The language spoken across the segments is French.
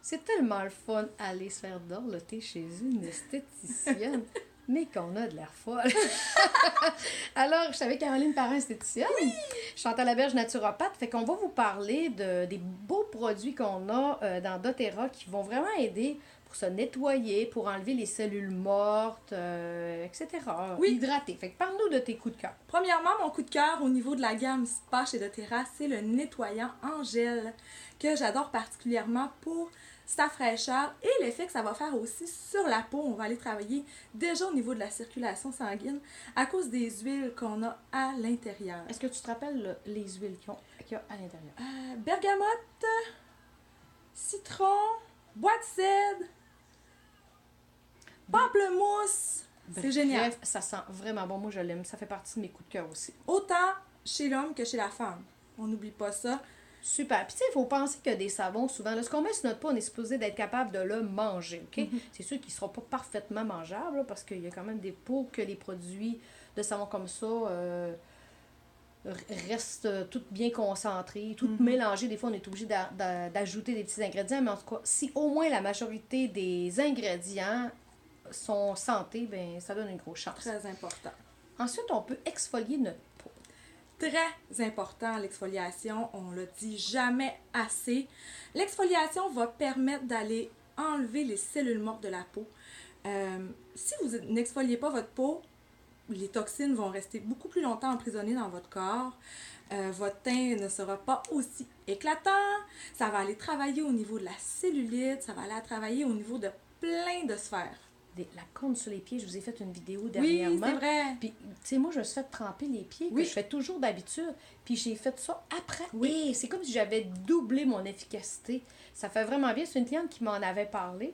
C'est tellement le fun aller se faire dorloter chez une esthéticienne, mais qu'on a de l'air folle. Alors, je savais Caroline Parent, esthéticienne. Oui! Chantal Laberge, naturopathe. Fait qu'on va vous parler des beaux produits qu'on a dans doTERRA qui vont vraiment aider pour se nettoyer, pour enlever les cellules mortes, etc. Oui. Hydrater. Fait que parle-nous de tes coups de cœur. Premièrement, mon coup de cœur au niveau de la gamme Spa chez doTERRA, c'est le nettoyant en gel que j'adore particulièrement pour sa fraîcheur et l'effet que ça va faire aussi sur la peau. On va aller travailler déjà au niveau de la circulation sanguine à cause des huiles qu'on a à l'intérieur. Est-ce que tu te rappelles les huiles qu'il y a à l'intérieur? Bergamote, citron, bois de cèdre, pamplemousse. C'est génial. Bref, ça sent vraiment bon. Moi, je l'aime. Ça fait partie de mes coups de cœur aussi. Autant chez l'homme que chez la femme. On n'oublie pas ça. Super. Puis tu sais, il faut penser que des savons, souvent, là, ce qu'on met sur notre peau, on est supposé d'être capable de le manger, OK? C'est sûr qu'ils ne seront pas parfaitement mangeables, là, parce qu'il y a quand même des peaux que les produits de savon comme ça restent tout bien concentrés, tout mélangés. Des fois, on est obligé d'ajouter des petits ingrédients, mais en tout cas, si au moins la majorité des ingrédients sont santé, ben ça donne une grosse chance. Très important. Ensuite, on peut exfolier notre peau. Très important, l'exfoliation, on le dit jamais assez. L'exfoliation va permettre d'aller enlever les cellules mortes de la peau. Si vous n'exfoliez pas votre peau, les toxines vont rester beaucoup plus longtemps emprisonnées dans votre corps. Votre teint ne sera pas aussi éclatant. Ça va aller travailler au niveau de la cellulite, ça va aller travailler au niveau de plein de sphères. La corne sur les pieds, je vous ai fait une vidéo dernièrement. Oui, c'est vrai. Puis, tu sais, moi, je me suis fait tremper les pieds, que je fais toujours d'habitude. Puis, j'ai fait ça après. Oui. Et c'est comme si j'avais doublé mon efficacité. Ça fait vraiment bien. C'est une cliente qui m'en avait parlé.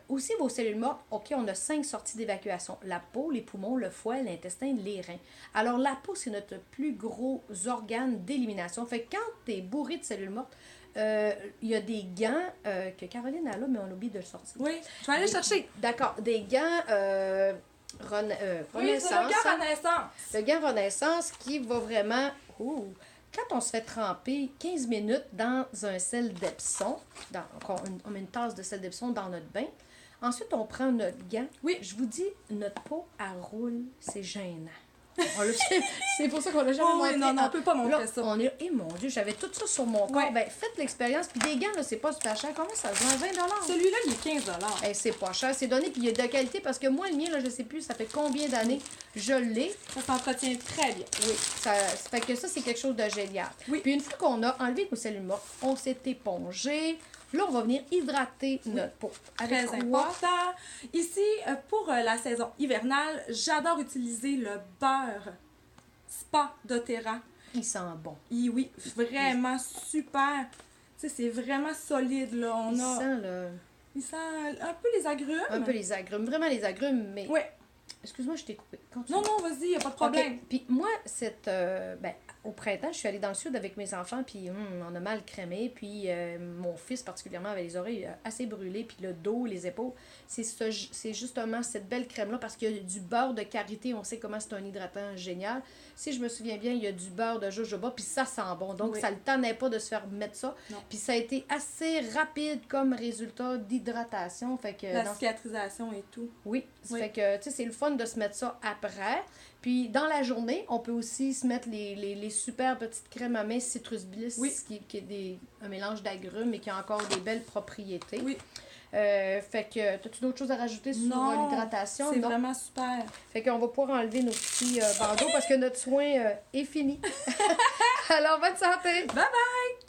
Aussi, vos cellules mortes, OK, on a 5 sorties d'évacuation. La peau, les poumons, le foie, l'intestin, les reins. Alors, la peau, c'est notre plus gros organe d'élimination. Fait que quand tu es bourré de cellules mortes, il y a des gants que Caroline a là, mais on oublie de le sortir. Oui, je vais aller chercher. D'accord, des gants Renaissance. Oui, c'est le gant Renaissance. Le gant Renaissance qui va vraiment... Quand on se fait tremper 15 minutes dans un sel d'Epsom, on met une tasse de sel d'Epsom dans notre bain, ensuite on prend notre gant. Oui. Je vous dis, notre peau, elle roule, c'est gênant. C'est pour ça qu'on l'a jamais montré. Non, on peut pas montrer là, ça. Mon Dieu, j'avais tout ça sur mon corps. Ben, faites l'expérience. Puis des gants, là, c'est pas super cher. Comment ça se vend? 20 $? Celui-là, il est 15 $. C'est pas cher. C'est donné, puis il est de qualité. Parce que moi, le mien, là, je sais plus, ça fait combien d'années je l'ai. Ça s'entretient très bien. Oui, ça fait que ça, c'est quelque chose de génial. Oui. Puis une fois qu'on a enlevé nos cellules mortes, on s'est épongé. Là, on va venir hydrater notre peau. Très important. Ici, pour la saison hivernale, j'adore utiliser le beurre Spa doTERRA. Il sent bon. Oui, vraiment super. Tu sais, c'est vraiment solide, là. Il sent un peu les agrumes. Un peu les agrumes. Vraiment les agrumes, mais... Oui. Excuse-moi, je t'ai coupé. Non, vas-y, il n'y a pas de problème. Okay. Puis moi, au printemps, je suis allée dans le sud avec mes enfants, puis on a mal crémé. Puis mon fils, particulièrement, avait les oreilles assez brûlées, puis le dos, les épaules. C'est justement cette belle crème-là, parce qu'il y a du beurre de karité. On sait comment c'est un hydratant génial. Si je me souviens bien, il y a du beurre de jojoba, puis ça sent bon. Donc, ça ne le tennait pas de se faire mettre ça. Puis ça a été assez rapide comme résultat d'hydratation. Fait que la cicatrisation et tout. Oui. Fait que, tu sais, c'est le fun de se mettre ça après. Puis, dans la journée, on peut aussi se mettre les super petites crèmes à main Citrus Bliss, qui est un mélange d'agrumes et qui a encore des belles propriétés. Oui. Fait que, as-tu d'autres choses à rajouter sur l'hydratation? C'est vraiment super. Fait qu'on va pouvoir enlever nos petits bandeaux parce que notre soin est fini. Alors, bonne santé! Bye bye!